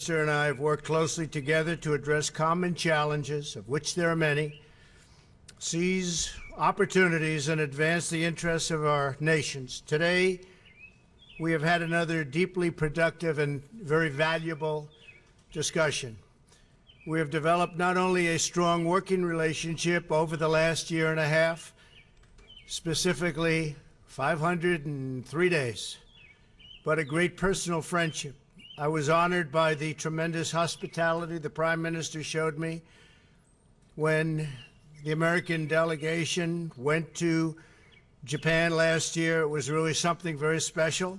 Minister and I have worked closely together to address common challenges, of which there are many, seize opportunities, and advance the interests of our nations. Today, we have had another deeply productive and very valuable discussion. We have developed not only a strong working relationship over the last year and a half, specifically 503 days, but a great personal friendship. I was honored by the tremendous hospitality the Prime Minister showed me when the American delegation went to Japan last year. It was really something very special.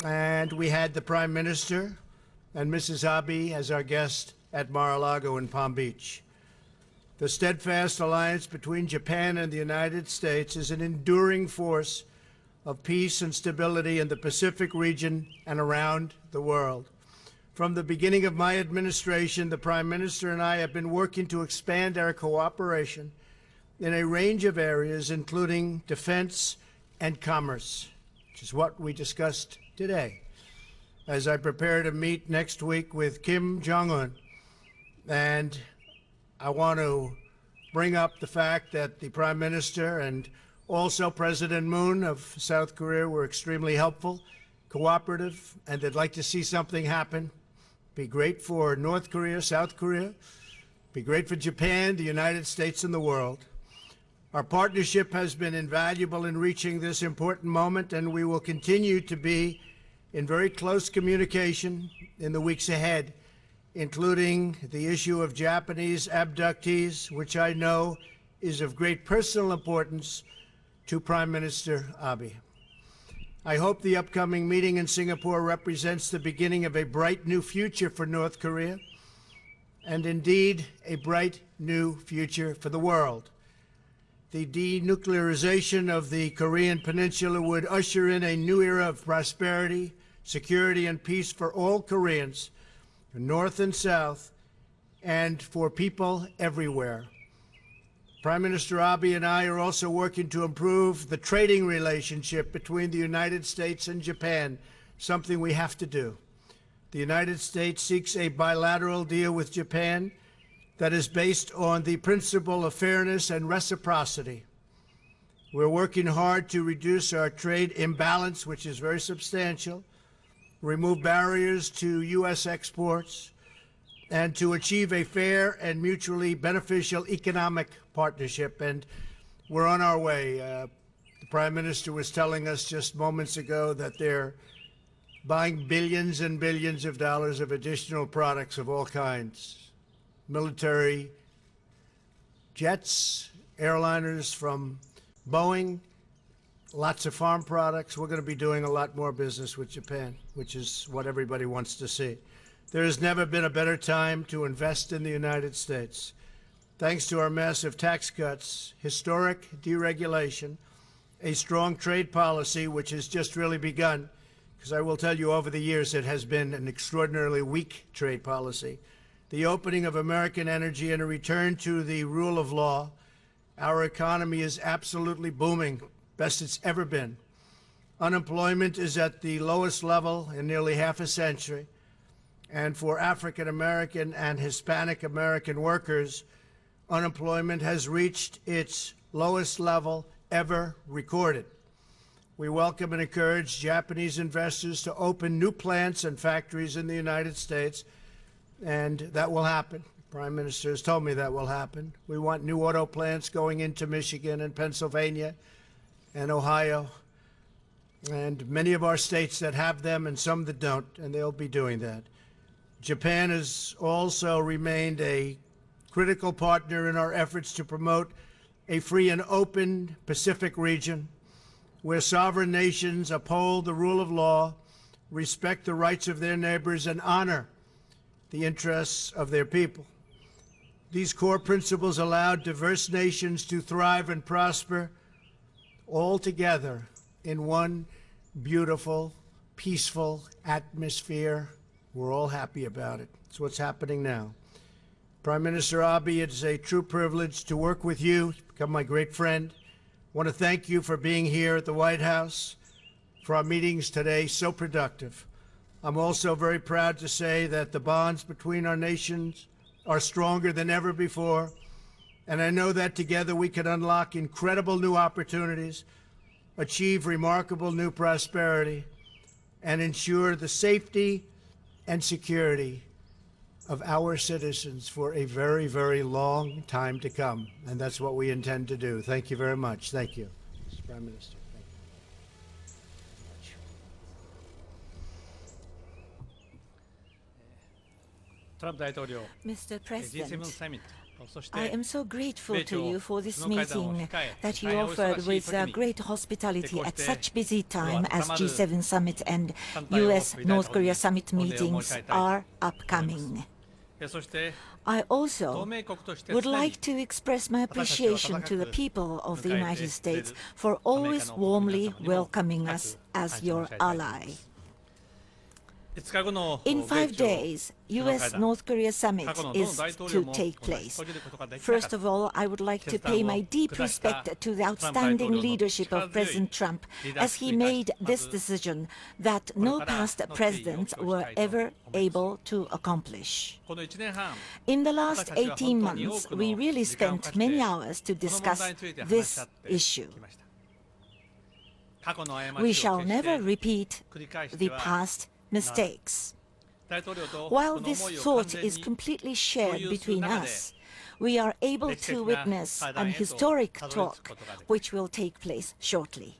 And we had the Prime Minister and Mrs. Abe as our guest at Mar-a-Lago in Palm Beach. The steadfast alliance between Japan and the United States is an enduring force of peace and stability in the Pacific region and around the world. From the beginning of my administration, the Prime Minister and I have been working to expand our cooperation in a range of areas, including defense and commerce, which is what we discussed today, as I prepare to meet next week with Kim Jong-un. And I want to bring up the fact that the Prime Minister and also President Moon of South Korea were extremely helpful, cooperative, and they'd like to see something happen. Be great for North Korea, South Korea, be great for Japan, the United States, and the world. Our partnership has been invaluable in reaching this important moment, and we will continue to be in very close communication in the weeks ahead, including the issue of Japanese abductees, which I know is of great personal importance to Prime Minister Abe. I hope the upcoming meeting in Singapore represents the beginning of a bright new future for North Korea, and indeed a bright new future for the world. The denuclearization of the Korean Peninsula would usher in a new era of prosperity, security, and peace for all Koreans, North and South, and for people everywhere. Prime Minister Abe and I are also working to improve the trading relationship between the United States and Japan, something we have to do. The United States seeks a bilateral deal with Japan that is based on the principle of fairness and reciprocity. We're working hard to reduce our trade imbalance, which is very substantial, remove barriers to U.S. exports, and to achieve a fair and mutually beneficial economic partnership. And we're on our way. The Prime Minister was telling us just moments ago that they're buying billions and billions of dollars of additional products of all kinds, military jets, airliners from Boeing, lots of farm products. We're going to be doing a lot more business with Japan, which is what everybody wants to see. There has never been a better time to invest in the United States. Thanks to our massive tax cuts, historic deregulation, a strong trade policy, which has just really begun, because I will tell you over the years it has been an extraordinarily weak trade policy, the opening of American energy, and a return to the rule of law, our economy is absolutely booming, best it's ever been. Unemployment is at the lowest level in nearly half a century. And for African American and Hispanic American workers, unemployment has reached its lowest level ever recorded. We welcome and encourage Japanese investors to open new plants and factories in the United States, and that will happen. The Prime Minister has told me that will happen. We want new auto plants going into Michigan and Pennsylvania and Ohio, and many of our states that have them and some that don't, and they'll be doing that. Japan has also remained a critical partner in our efforts to promote a free and open Pacific region where sovereign nations uphold the rule of law, respect the rights of their neighbors, and honor the interests of their people. These core principles allow diverse nations to thrive and prosper all together in one beautiful, peaceful atmosphere. We're all happy about it. It's what's happening now. Prime Minister Abe, it's a true privilege to work with you. You've become my great friend. I want to thank you for being here at the White House, for our meetings today, so productive. I'm also very proud to say that the bonds between our nations are stronger than ever before, and I know that together we can unlock incredible new opportunities, achieve remarkable new prosperity, and ensure the safety and security of our citizens for a very, very long time to come. And that's what we intend to do. Thank you very much. Thank you, Mr. Prime Minister. Thank you. Mr. President, G7 I am so grateful to you for this meeting that you offered with great hospitality at such busy time as G7 summit and US-North Korea summit meetings are upcoming. I also would like to express my appreciation to the people of the United States for always warmly welcoming us as your ally. In 5 days, US-North Korea summit is to take place. First of all, I would like to pay my deep respect to the outstanding leadership of President Trump as he made this decision that no past presidents were ever able to accomplish. In the last 18 months, we really spent many hours to discuss this issue. We shall never repeat the past mistakes. While this thought is completely shared between us, we are able to witness an historic talk which will take place shortly.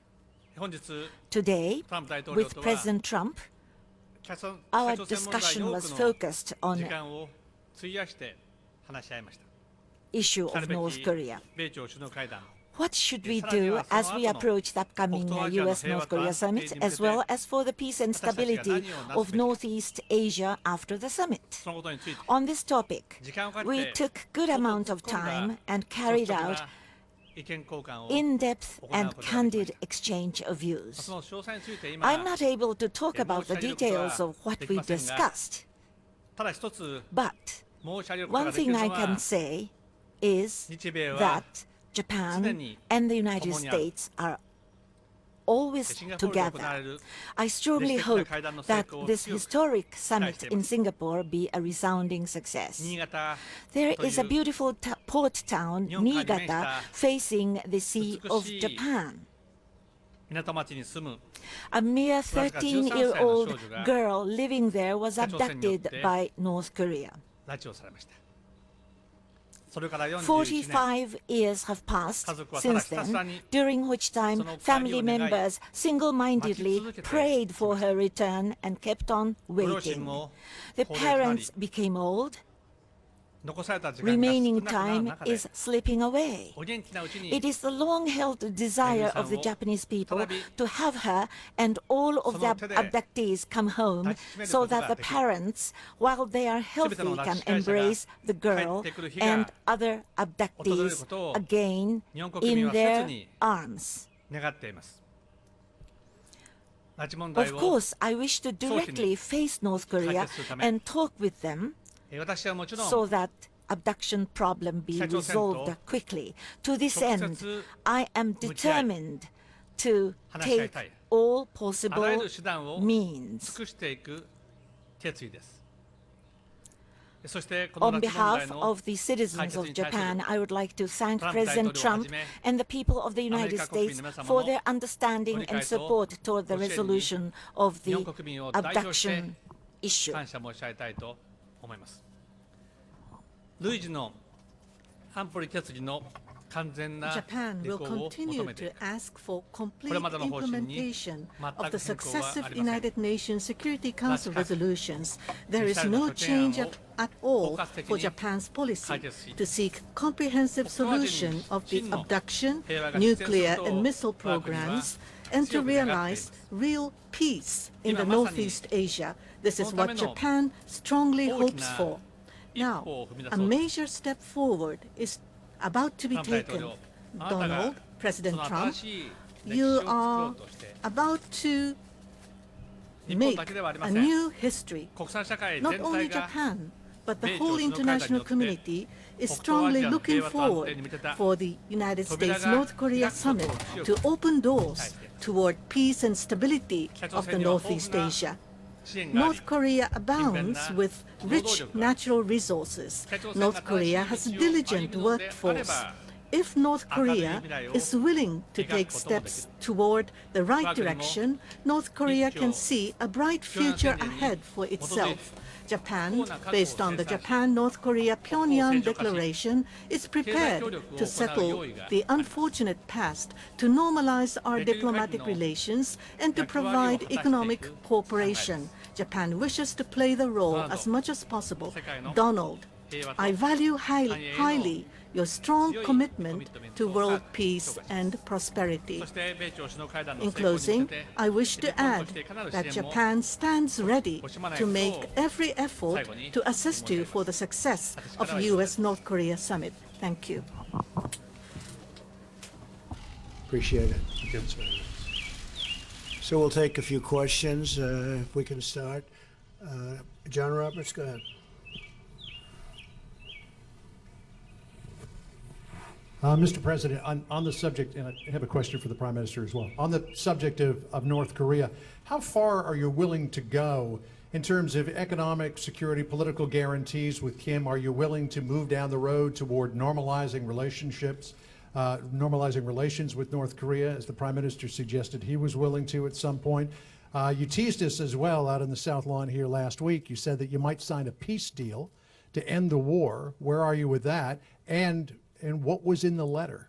Today, with President Trump, our discussion was focused on issue of North Korea. What should we do as we approach the upcoming US-North Korea summit, as well as for the peace and stability of Northeast Asia after the summit? On this topic, we took good amount of time and carried out in-depth and candid exchange of views. I'm not able to talk about the details of what we discussed, but one thing I can say is that Japan and the United States are always together. I strongly hope that this historic summit in Singapore be a resounding success. There is a beautiful port town, Niigata, facing the Sea of Japan. A mere 13-year-old girl living there was abducted by North Korea. 45 years have passed since then, during which time family members single-mindedly prayed for her return and kept on waiting. The parents became old. Remaining time is slipping away. It is the long-held desire of the Japanese people to have her and all of the abductees come home so that the parents, while they are healthy, can embrace the girl and other abductees again in their arms. Of course, I wish to directly face North Korea and talk with them so that abduction problem be resolved quickly. To this end, I am determined to take all possible means. On behalf of the citizens of Japan, I would like to thank President Trump and the people of the United States for their understanding and support toward the resolution of the abduction issue. Japan will continue to ask for complete implementation of the successive United Nations Security Council resolutions. There is no change at all for Japan's policy to seek comprehensive solution of the abduction, nuclear and missile programs, and to realize real peace in the Northeast Asia. This is what Japan strongly hopes for. Now, a major step forward is about to be taken. Donald, President Trump, you are about to make a new history. Not only Japan, but the whole international community is strongly looking forward for the United States-North Korea summit to open doors toward peace and stability of the Northeast Asia. North Korea abounds with rich natural resources. North Korea has a diligent workforce. If North Korea is willing to take steps toward the right direction, North Korea can see a bright future ahead for itself. Japan, based on the Japan-North Korea Pyongyang Declaration, is prepared to settle the unfortunate past, to normalize our diplomatic relations, and to provide economic cooperation. Japan wishes to play the role as much as possible. Donald, I value highly your strong commitment to world peace and prosperity. In closing, I wish to add that Japan stands ready to make every effort to assist you for the success of the U.S.-North Korea summit. Thank you. Appreciate it. So we'll take a few questions, if we can start. John Roberts, go ahead. Mr. President, on the subject, and I have a question for the Prime Minister as well. On the subject of North Korea, how far are you willing to go in terms of economic, security, political guarantees with Kim? Are you willing to move down the road toward normalizing relationships, normalizing relations with North Korea, as the Prime Minister suggested he was willing to at some point? You teased us as well out in the South Lawn here last week. You said that you might sign a peace deal to end the war. Where are you with that? And what was in the letter?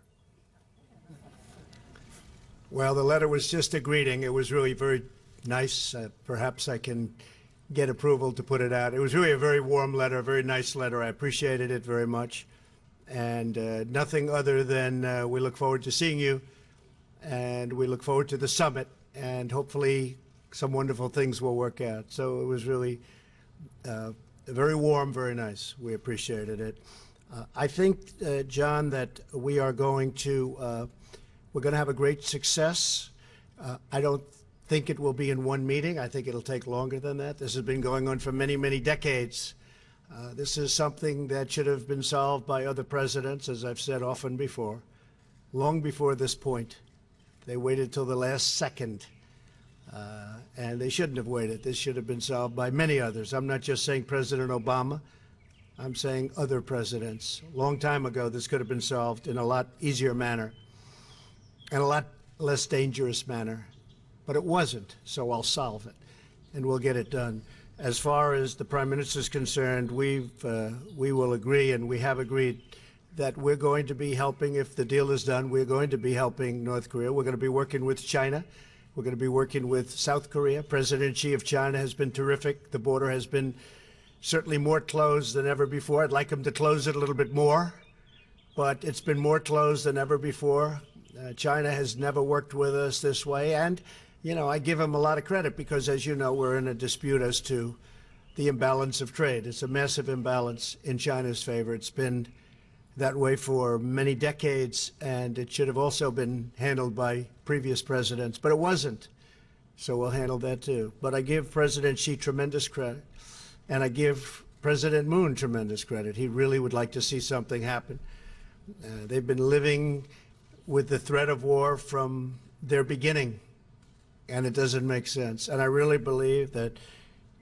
Well, the letter was just a greeting. It was really very nice. Perhaps I can get approval to put it out. It was really a very warm letter, a very nice letter. I appreciated it very much. And nothing other than we look forward to seeing you, and we look forward to the summit, and hopefully some wonderful things will work out. So it was really very warm, very nice. We appreciated it. I think, John, that we are going to we're going to have a great success. I don't think it will be in one meeting. I think it'll take longer than that. This has been going on for many, many decades. This is something that should have been solved by other presidents, as I've said often before, long before this point. They waited till the last second, and they shouldn't have waited. This should have been solved by many others. I'm not just saying President Obama. I'm saying other presidents. A long time ago, this could have been solved in a lot easier manner and a lot less dangerous manner, but it wasn't, so I'll solve it, and we'll get it done. As far as the Prime Minister is concerned, we will agree, and we have agreed, that we're going to be helping, if the deal is done, we're going to be helping North Korea. We're going to be working with China. We're going to be working with South Korea. President Xi of China has been terrific. The border has been certainly more closed than ever before. I'd like him to close it a little bit more, but it's been more closed than ever before. China has never worked with us this way, and you know, I give him a lot of credit because, as you know, we're in a dispute as to the imbalance of trade. It's a massive imbalance in China's favor. It's been that way for many decades, and it should have also been handled by previous presidents, but it wasn't. So we'll handle that too. But I give President Xi tremendous credit. And I give President Moon tremendous credit. He really would like to see something happen. They've been living with the threat of war from their beginning, and it doesn't make sense. And I really believe that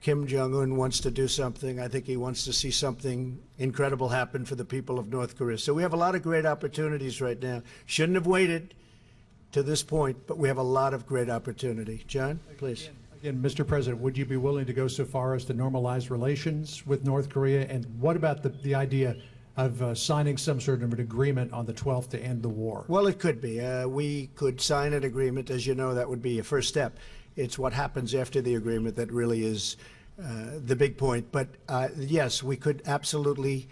Kim Jong-un wants to do something. I think he wants to see something incredible happen for the people of North Korea. So we have a lot of great opportunities right now. Shouldn't have waited to this point, but we have a lot of great opportunity. John, please. Again, Mr. President, would you be willing to go so far as to normalize relations with North Korea? And what about the idea of signing some sort of an agreement on the 12th to end the war? Well, it could be. We could sign an agreement. As you know, that would be a first step. It's what happens after the agreement that really is the big point. But yes, we could absolutely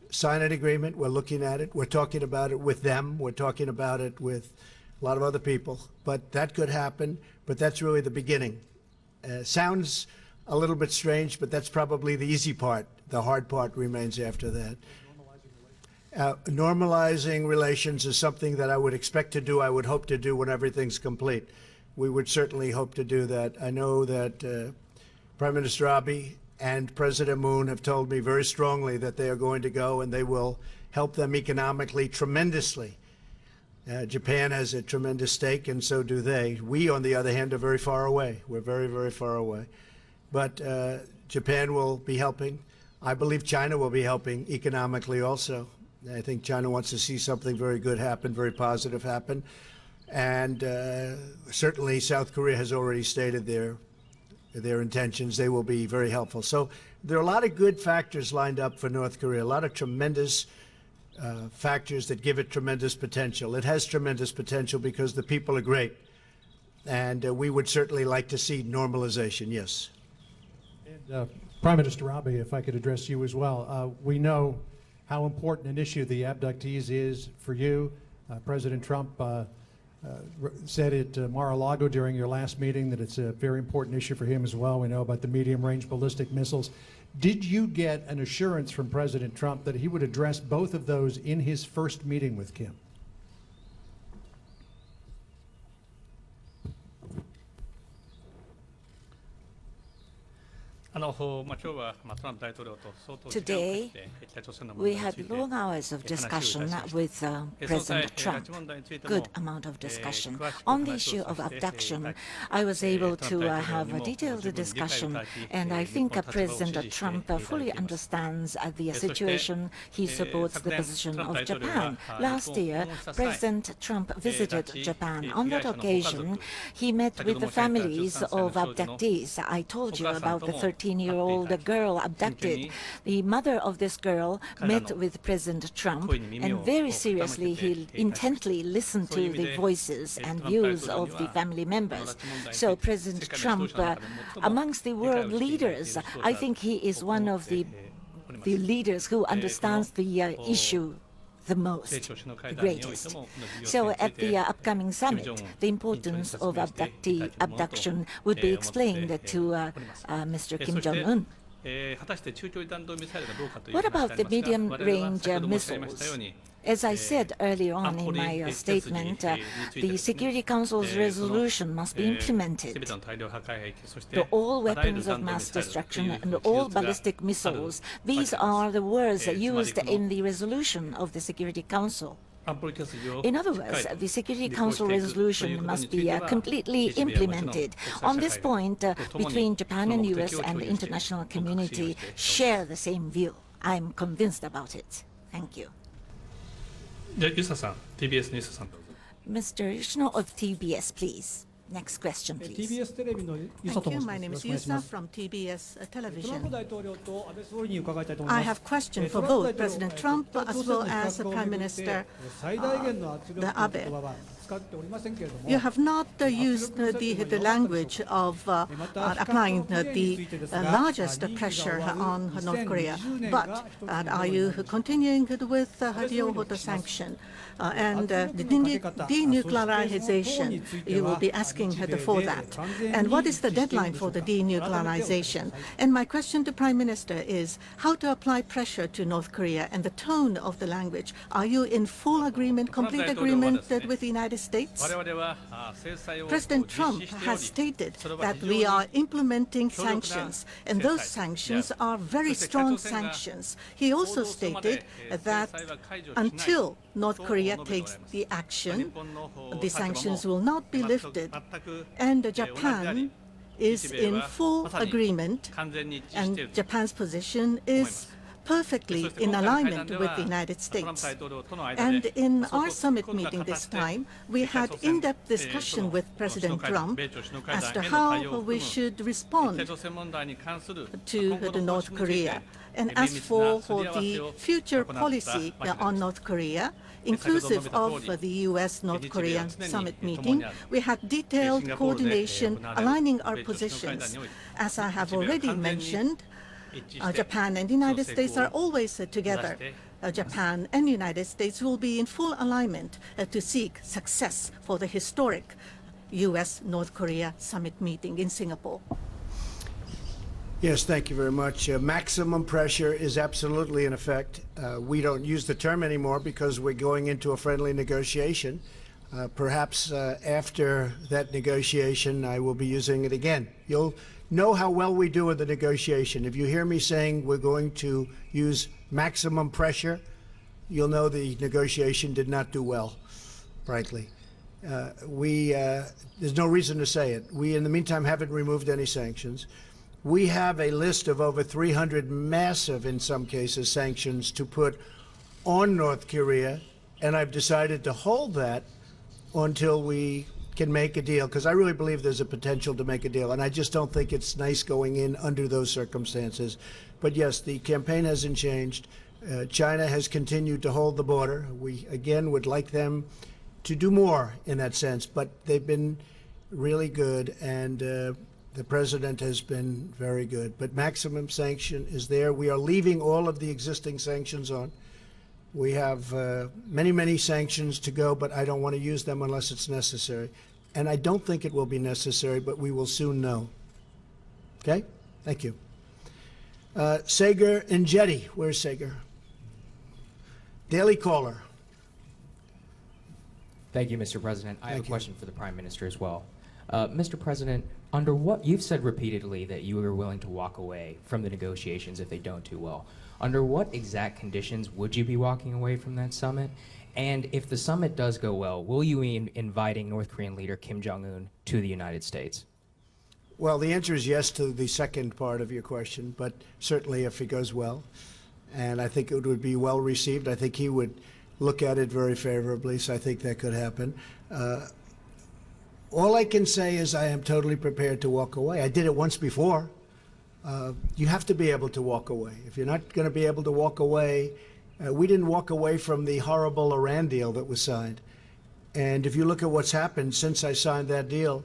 sign an agreement. We're looking at it. We're talking about it with them. We're talking about it with a lot of other people. But that could happen. But that's really the beginning. Sounds a little bit strange, but that's probably the easy part. The hard part remains after that. Normalizing relations is something that I would expect to do, I would hope to do when everything's complete. We would certainly hope to do that. I know that Prime Minister Abe and President Moon have told me very strongly that they are going to go, and they will help them economically tremendously. Japan has a tremendous stake, and so do they. We, on the other hand, are very far away. We're very, very far away. but Japan will be helping. I believe China will be helping economically also. I think China wants to see something very good happen, very positive happen. And certainly South Korea has already stated their intentions. They will be very helpful. So there are a lot of good factors lined up for North Korea, a lot of tremendous factors that give it tremendous potential. It has tremendous potential because the people are great. And we would certainly like to see normalization, yes. And, Prime Minister Abe, if I could address you as well. We know how important an issue the abductees is for you. President Trump said at Mar-a-Lago during your last meeting that it's a very important issue for him as well. We know about the medium-range ballistic missiles. Did you get an assurance from President Trump that he would address both of those in his first meeting with Kim? Today, we had long hours of discussion with President Trump, good amount of discussion. On the issue of abduction, I was able to have a detailed discussion, and I think President Trump fully understands the situation. He supports the position of Japan. Last year, President Trump visited Japan. On that occasion, he met with the families of abductees. I told you about the 13-year-old girl abducted. The mother of this girl met with President Trump, and very seriously he intently listened to the voices and views of the family members. So President Trump, amongst the world leaders, I think he is one of the leaders who understands the issue the most, the greatest. So at the upcoming summit, the importance of abduction would be explained to Mr. Kim Jong-un. What about the medium-range missiles? As I said earlier on in my statement, the Security Council's resolution must be implemented. All weapons of mass destruction and all ballistic missiles, these are the words used in the resolution of the Security Council. In other words, the Security Council resolution must be completely implemented. On this point, between Japan and US and the international community share the same view. I'm convinced about it. Thank you. Mr. Yoshino of TBS, please. Next question, please. Thank you. My name is Yusa from TBS Television. I have a question for both President Trump as well as Prime Minister Abe. You have not used the language of applying the largest pressure on North Korea, but are you continuing with the sanction and the denuclearization? You will be asking for that. And what is the deadline for the denuclearization? And my question to Prime Minister is how to apply pressure to North Korea and the tone of the language. Are you in full agreement, complete agreement with the United States? President Trump has stated that we are implementing sanctions, and those sanctions are very strong sanctions. He also stated that until North Korea takes the action, the sanctions will not be lifted. And Japan is in full agreement, and Japan's position is perfectly in alignment with the United States. And in our summit meeting this time, we had in-depth discussion with President Trump as to how we should respond to the North Korea. And as for the future policy on North Korea, inclusive of the U.S.-North Korean summit meeting, we had detailed coordination aligning our positions. As I have already mentioned, Japan and the United States are always together. Japan and the United States will be in full alignment to seek success for the historic U.S.-North Korea summit meeting in Singapore. Yes, thank you very much. Maximum pressure is absolutely in effect. We don't use the term anymore because we're going into a friendly negotiation. Perhaps after that negotiation, I will be using it again. You'll know how well we do in the negotiation. If you hear me saying we're going to use maximum pressure, you'll know the negotiation did not do well, frankly. There's no reason to say it. We, in the meantime, haven't removed any sanctions. We have a list of over 300 massive, in some cases, sanctions to put on North Korea, and I've decided to hold that until we can make a deal, because I really believe there's a potential to make a deal, and I just don't think it's nice going in under those circumstances. But yes, the campaign hasn't changed. China has continued to hold the border. We, again, would like them to do more in that sense, but they've been really good, and the president has been very good. But maximum sanction is there. We are leaving all of the existing sanctions on. We have many, many sanctions to go, but I don't want to use them unless it's necessary. And I don't think it will be necessary, but we will soon know. Okay? Thank you. Sager and Jetty. Where's Sager? Daily Caller. Thank you, Mr. President. I have a question for the Prime Minister as well. Mr. President, under what you've said repeatedly that you are willing to walk away from the negotiations if they don't do well. Under what exact conditions would you be walking away from that summit? And if the summit does go well, will you be inviting North Korean leader Kim Jong-un to the United States? Well, the answer is yes to the second part of your question, but certainly if it goes well. And I think it would be well received. I think he would look at it very favorably, so I think that could happen. All I can say is I am totally prepared to walk away. I did it once before. You have to be able to walk away. If you're not going to be able to walk away, we didn't walk away from the horrible Iran deal that was signed. And if you look at what's happened since I signed that deal,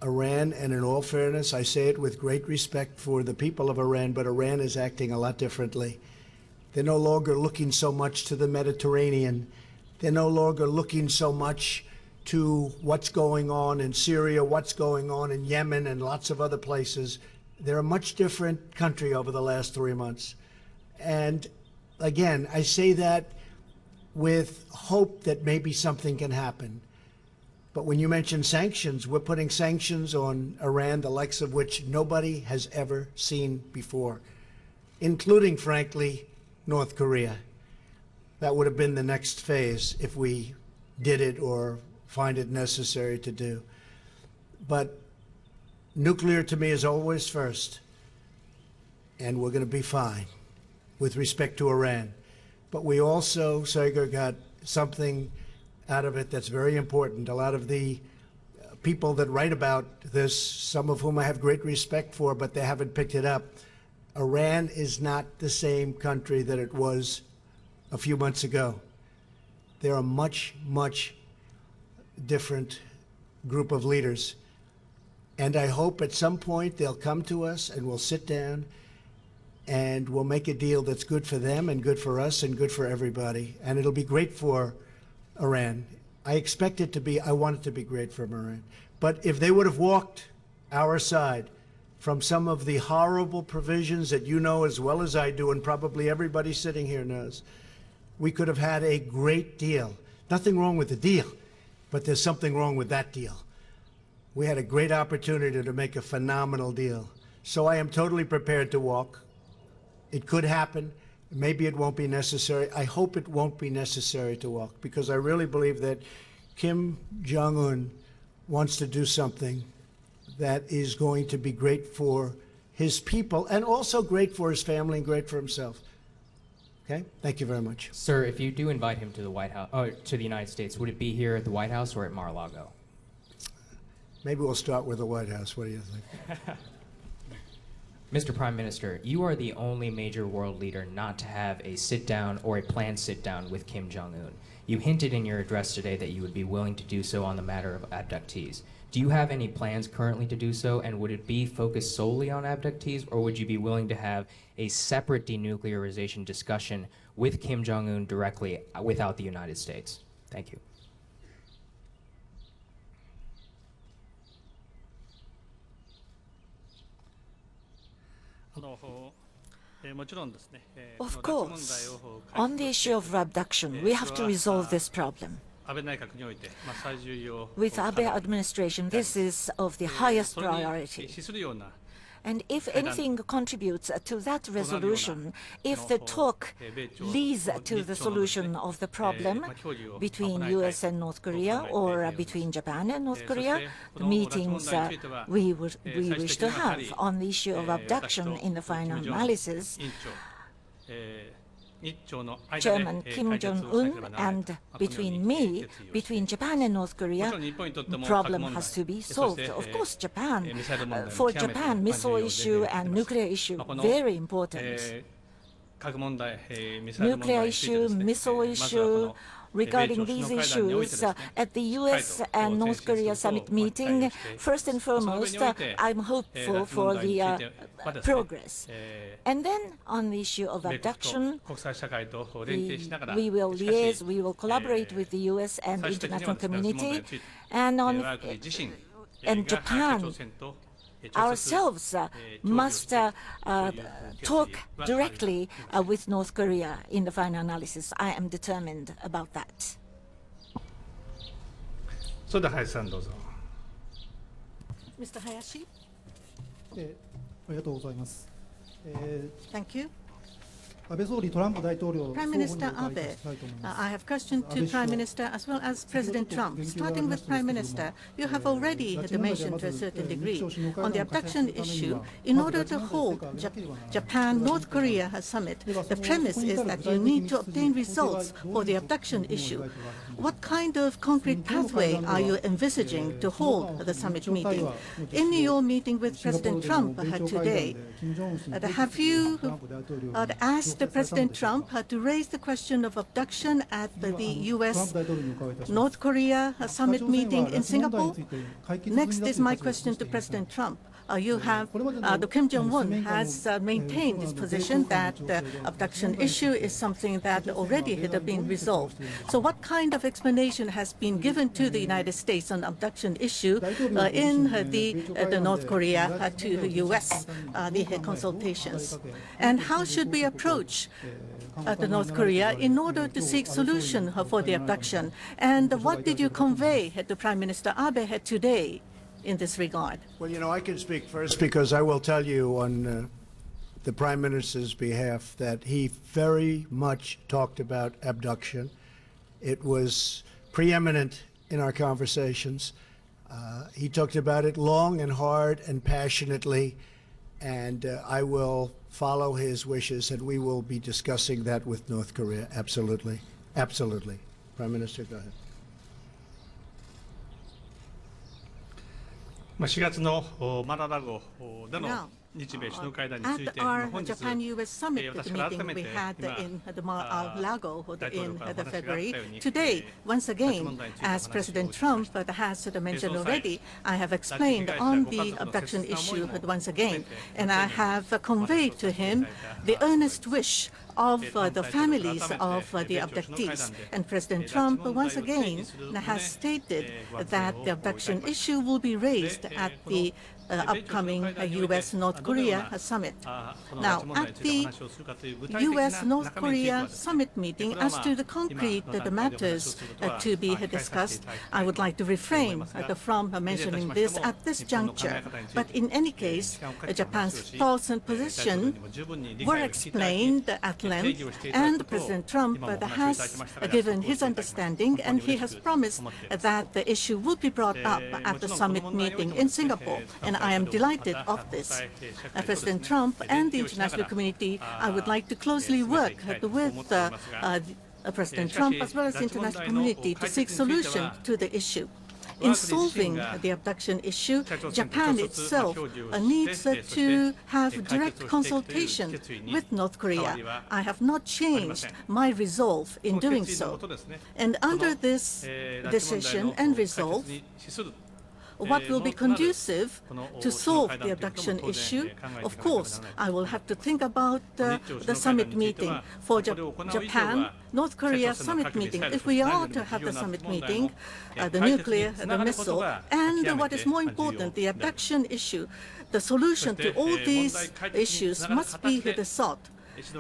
Iran, and in all fairness, I say it with great respect for the people of Iran, but Iran is acting a lot differently. They're no longer looking so much to the Mediterranean. They're no longer looking so much to what's going on in Syria, what's going on in Yemen, and lots of other places. They're a much different country over the last 3 months. And again, I say that with hope that maybe something can happen. But when you mention sanctions, we're putting sanctions on Iran, the likes of which nobody has ever seen before, including, frankly, North Korea. That would have been the next phase if we did it or find it necessary to do. But nuclear to me is always first, and we're going to be fine with respect to Iran. But we also, Sager, got something out of it that's very important. A lot of the people that write about this, some of whom I have great respect for, but they haven't picked it up. Iran is not the same country that it was a few months ago. They're a much, much different group of leaders. And I hope at some point they'll come to us and we'll sit down and we'll make a deal that's good for them and good for us and good for everybody. And it'll be great for Iran. I expect it to be, I want it to be great for Iran. But if they would have walked our side from some of the horrible provisions that you know as well as I do, and probably everybody sitting here knows, we could have had a great deal. Nothing wrong with the deal, but there's something wrong with that deal. We had a great opportunity to make a phenomenal deal. So I am totally prepared to walk. It could happen. Maybe it won't be necessary. I hope it won't be necessary to walk, because I really believe that Kim Jong-un wants to do something that is going to be great for his people and also great for his family and great for himself. Okay? Thank you very much. Sir, if you do invite him to the White House, to the United States, would it be here at the White House or at Mar-a-Lago? Maybe we'll start with the White House. What do you think? Mr. Prime Minister, you are the only major world leader not to have a sit-down or a planned sit-down with Kim Jong-un. You hinted in your address today that you would be willing to do so on the matter of abductees. Do you have any plans currently to do so, and would it be focused solely on abductees, or would you be willing to have a separate denuclearization discussion with Kim Jong-un directly without the United States? Thank you. Of course, on the issue of abduction, we have to resolve this problem. With Abe administration, this is of the highest priority. And if anything contributes to that resolution, if the talk leads to the solution of the problem between US and North Korea or between Japan and North Korea, the meetings we wish to have on the issue of abduction in the final analysis, Chairman Kim Jong-un and between me, between Japan and North Korea, the problem has to be solved. Of course, Japan, for Japan, missile issue and nuclear issue, very important. Nuclear issue, missile issue, regarding these issues at the US and North Korea summit meeting, first and foremost, I'm hopeful for the progress. And then on the issue of abduction, we will liaise, we will collaborate with the US and the international community, and Japan ourselves must talk directly with North Korea in the final analysis. I am determined about that. それで林さんどうぞ。 Mr. Hayashi, ありがとうございます。 thank you. 安倍総理、トランプ大統領、 Prime Minister Abe, I have question to Prime Minister as well as President Trump. Starting with Prime Minister, you have already mentioned to a certain degree on the abduction issue. In order to hold Japan-North Korea summit, the premise is that you need to obtain results for the abduction issue. What kind of concrete pathway are you envisaging to hold the summit meeting? In your meeting with President Trump today, have you asked President Trump to raise the question of abduction at the US-North Korea summit meeting in Singapore? Next is my question to President Trump. The Kim Jong-un has maintained his position that the abduction issue is something that already had been resolved. So what kind of explanation has been given to the United States on abduction issue in the North Korea to the US, the consultations? And how should we approach the North Korea in order to seek solution for the abduction? And what did you convey to Prime Minister Abe today in this regard? Well, you know, I can speak first because I will tell you on the Prime Minister's behalf that he very much talked about abduction. It was preeminent in our conversations. He talked about it long and hard and passionately, and I will follow his wishes, and we will be discussing that with North Korea. Absolutely. Absolutely. Prime Minister, go ahead. 4月のマララゴでの日米首脳会談について、 At our Japan-US summit meeting we had in the Mar-a-Lago in February, today, once again, as President Trump has mentioned already, I have explained on the abduction issue once again, and I have conveyed to him the earnest wish of the families of the abductees. And President Trump once again has stated that the abduction issue will be raised at the upcoming US-North Korea summit. Now, at the US-North Korea summit meeting, as to the concrete matters to be discussed, I would like to refrain from mentioning this at this juncture. But in any case, Japan's thoughts and position were explained at length, and President Trump has given his understanding, and he has promised that the issue will be brought up at the summit meeting in Singapore. And I am delighted of this. President Trump and the international community, I would like to closely work with President Trump as well as the international community to seek solution to the issue. In solving the abduction issue, Japan itself needs to have direct consultation with North Korea. I have not changed my resolve in doing so. And under this decision and resolve, what will be conducive to solve the abduction issue? Of course, I will have to think about the summit meeting. For Japan, North Korea summit meeting, if we are to have the summit meeting, the nuclear, the missile, and what is more important, the abduction issue, the solution to all these issues must be sought.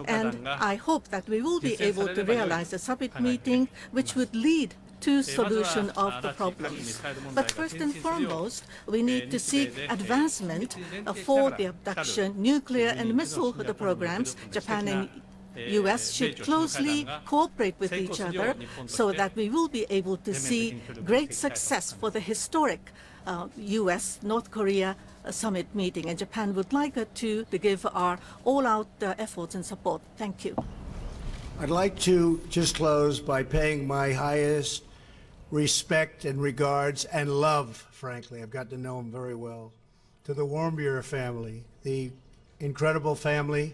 And I hope that we will be able to realize a summit meeting which would lead to solution of the problems. But first and foremost, we need to seek advancement for the abduction, nuclear and missile programs. Japan and U.S. should closely cooperate with each other so that we will be able to see great success for the historic U.S.-North Korea summit meeting. And Japan would like to give our all-out efforts and support. Thank you. I'd like to just close by paying my highest respect and regards and love, frankly, I've got to know him very well, to the Warmbier family, the incredible family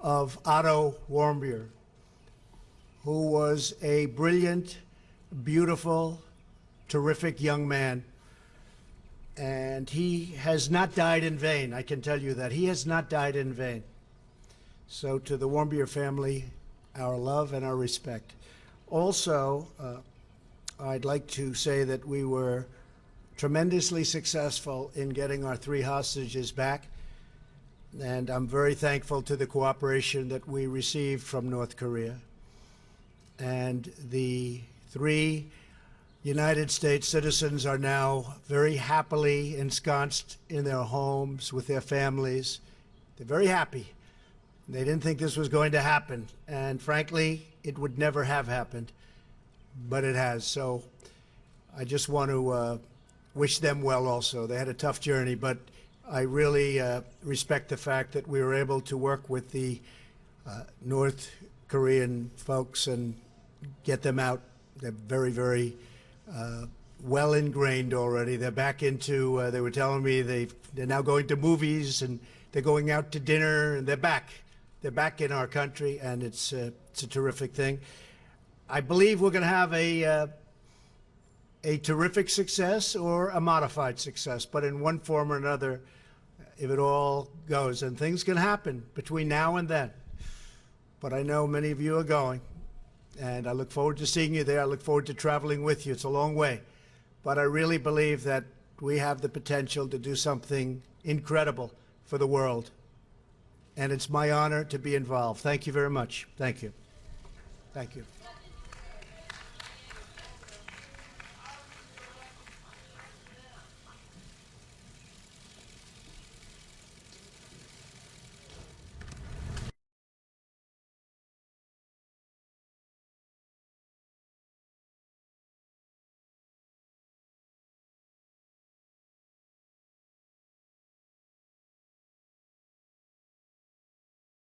of Otto Warmbier, who was a brilliant, beautiful, terrific young man. And he has not died in vain, I can tell you that. He has not died in vain. So to the Warmbier family, our love and our respect. Also, I'd like to say that we were tremendously successful in getting our 3 hostages back. And I'm very thankful to the cooperation that we received from North Korea. And the 3 United States citizens are now very happily ensconced in their homes with their families. They're very happy. They didn't think this was going to happen. And frankly, it would never have happened. But it has. So I just want to wish them well also. They had a tough journey, but I really respect the fact that we were able to work with the North Korean folks and get them out. They're very, very well ingrained already. They're back into, they were telling me they're now going to movies and they're going out to dinner and they're back. They're back in our country, and it's a terrific thing. I believe we're going to have a terrific success or a modified success, but in one form or another, if it all goes, and things can happen between now and then. But I know many of you are going, and I look forward to seeing you there. I look forward to traveling with you. It's a long way, but I really believe that we have the potential to do something incredible for the world, and it's my honor to be involved. Thank you very much. Thank you. Thank you.